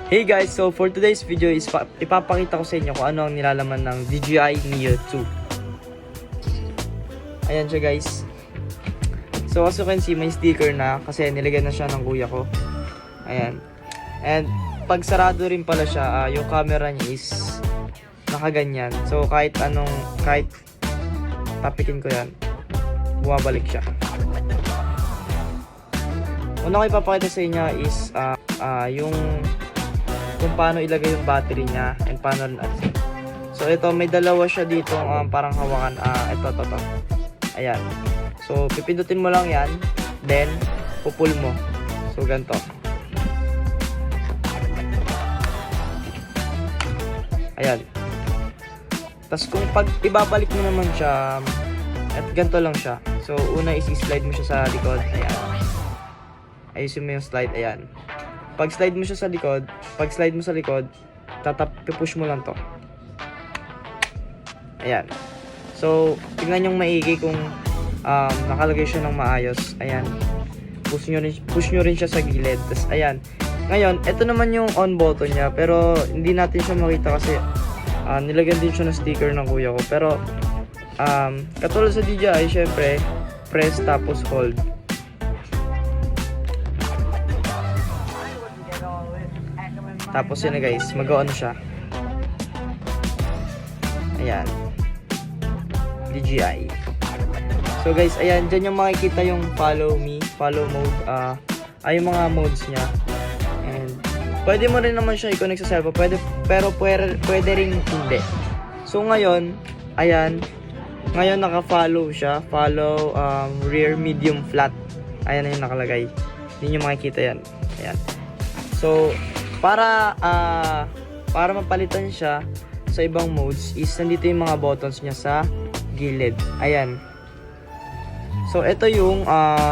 Hey guys, so for today's video is ipapakita ko sa inyo kung ano ang nilalaman ng DJI Neo 2. Ayan siya guys. So as you can see, may sticker na kasi nilagyan na siya ng kuya ko. Ayan. And pag sarado rin pala siya, yung camera niya is nakaganyan. So kahit tapikin ko yan, bumabalik siya. Una ko ipapakita sa inyo is yung kung paano ilagay yung battery niya and paano rin alisin. So ito, may dalawa siya dito parang hawakan. Ito. Ayan. So pipindutin mo lang yan, then pupull mo. So ganito. Ayan. Tapos kung pag ibabalik mo naman siya, at ganito lang siya. So una is i-slide mo siya sa likod. Ayan. Ayusin mo yung slide. Ayan. Pag slide mo siya sa likod, push mo lang to. Ayan. So, tingnan yung maigi kung nakalagay siya ng maayos. Ayan. Push nyo rin siya sa gilid. Tapos, ayan. Ngayon, ito naman yung on button niya. Pero, hindi natin siya makita kasi nilagyan din siya ng sticker ng kuya ko. Pero, katulad sa DJI, syempre, press tapos hold. Tapos yun na guys, mag-on siya. Ayan. DJI. So guys, ayan, dyan yung makikita yung follow mode, yung mga modes niya. And pwede mo rin naman siya i-connect sa cellphone, pero pwede rin hindi. So ngayon, ayan, ngayon naka-follow siya, follow rear, medium, flat. Ayan na yung nakalagay. Hindi nyo makikita yan. Ayan. So para mapalitan siya sa ibang modes is nandito yung mga buttons niya sa gilid. Ayan. So ito yung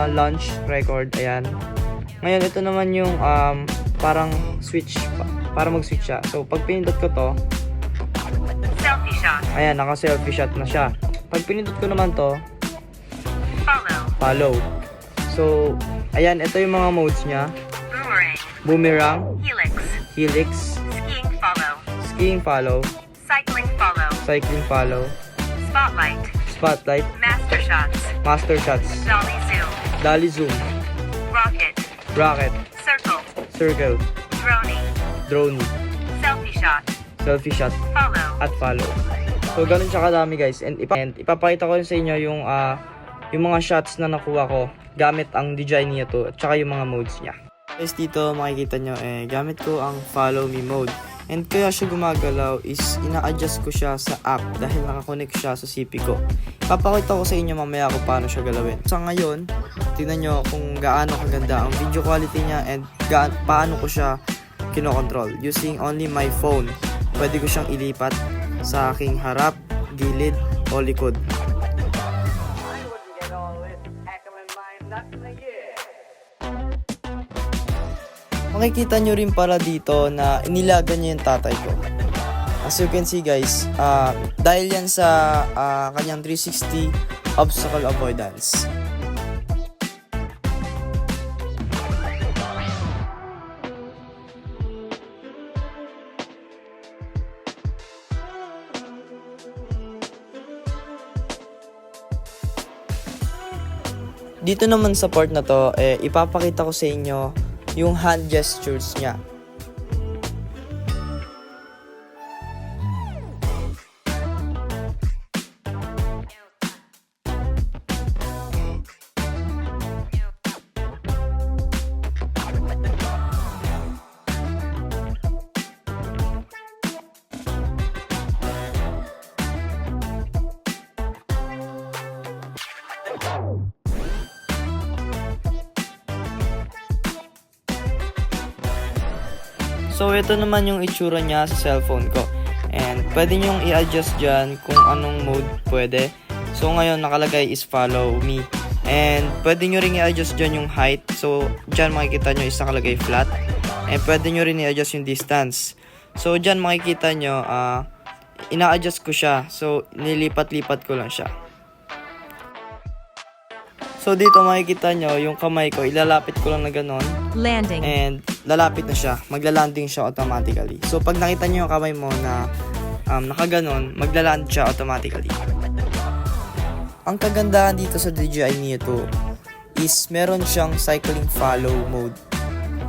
launch record. Ayan. Ngayon ito naman yung parang switch para mag-switch siya. So pag pinindot ko to, selfie shot. ayan, naka-selfie shot na siya. Pag pinindot ko naman to, follow. So ayan, ito yung mga modes niya. Boomerang, helix, skiing follow, cycling follow, spotlight, master shots, dolly zoom, rocket, circle, drone, selfie shot, at follow. So ganun siya kadami guys, and ipapakita ko rin sa inyo yung mga shots na nakuha ko gamit ang DJI Neo 2 at saka yung mga modes niya. Guys, dito makikita nyo, gamit ko ang follow me mode. And kaya siya gumagalaw is ina-adjust ko siya sa app dahil nakakonect siya sa CP ko. Papakita ko sa inyo mamaya kung paano siya galawin. Sa ngayon, tingnan nyo kung gaano kaganda ang video quality niya and paano ko siya kinokontrol. Using only my phone, pwede ko siyang ilipat sa aking harap, gilid, o likod. Makikita nyo rin pala dito na inilagan niya yung tatay ko. As you can see guys, dahil yan sa kanyang 360 obstacle avoidance. Dito naman sa part na to, ipapakita ko sa inyo yung hand gestures niya. So ito naman yung itsura niya sa cellphone ko. And pwede nyong i-adjust dyan kung anong mode pwede. So ngayon nakalagay is follow me. And pwede nyo rin i-adjust dyan yung height. So dyan makikita nyo is nakalagay flat. And pwede nyo rin i-adjust yung distance. So dyan makikita nyo, ina-adjust ko siya. So nilipat-lipat ko lang siya. So dito makikita nyo yung kamay ko, ilalapit ko lang na ganon. Landing. And lalapit na siya. Magla-landing siya automatically. So, pag nakita nyo yung kamay mo na nakaganon, magla-land siya automatically. Ang kagandahan dito sa DJI Neo 2 is meron siyang cycling follow mode.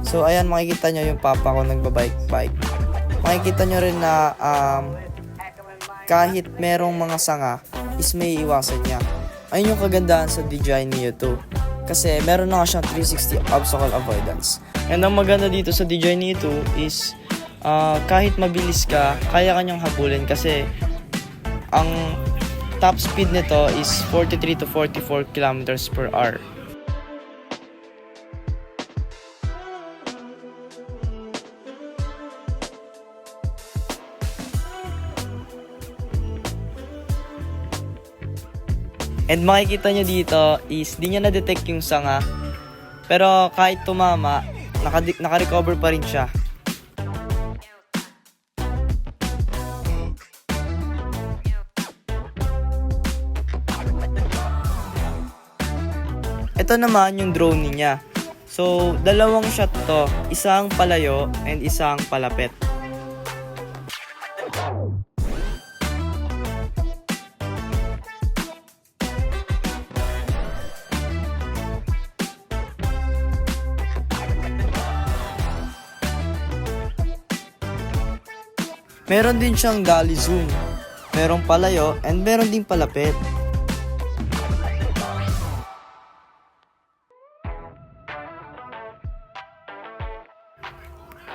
So, ayan, makikita nyo yung papa ko nagbabike-bike. Makikita nyo rin na kahit merong mga sanga, is may iwasan niya. Ayun yung kagandahan sa DJI Neo 2. Kasi meron na nga siyang 360 obstacle avoidance. And ang maganda dito sa DJI Neo 2 is kahit mabilis ka, kaya kanyang habulin kasi ang top speed nito is 43 to 44 kilometers per hour. And makikita nyo dito is di niya na-detect yung sanga. Pero kahit tumama, naka-recover pa rin siya. Ito naman yung drone niya. So, dalawang shot to. Isang palayo and isang palapit. Meron din siyang dolly zoom. Merong palayo and meron din palapit.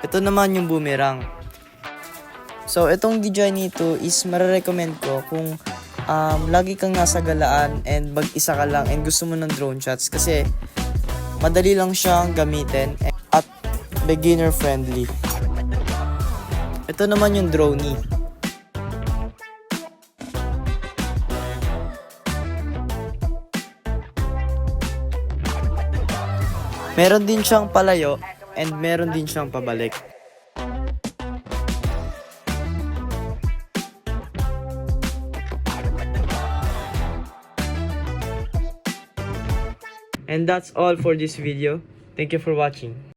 Ito naman yung boomerang. So, itong DJI Neo 2 is marirecommend ko kung lagi kang nasa galaan and mag-isa ka lang and gusto mo ng drone shots kasi madali lang siyang gamitin at beginner friendly. Ito naman yung drone. Meron din siyang palayo and meron din siyang pabalik. And that's all for this video. Thank you for watching.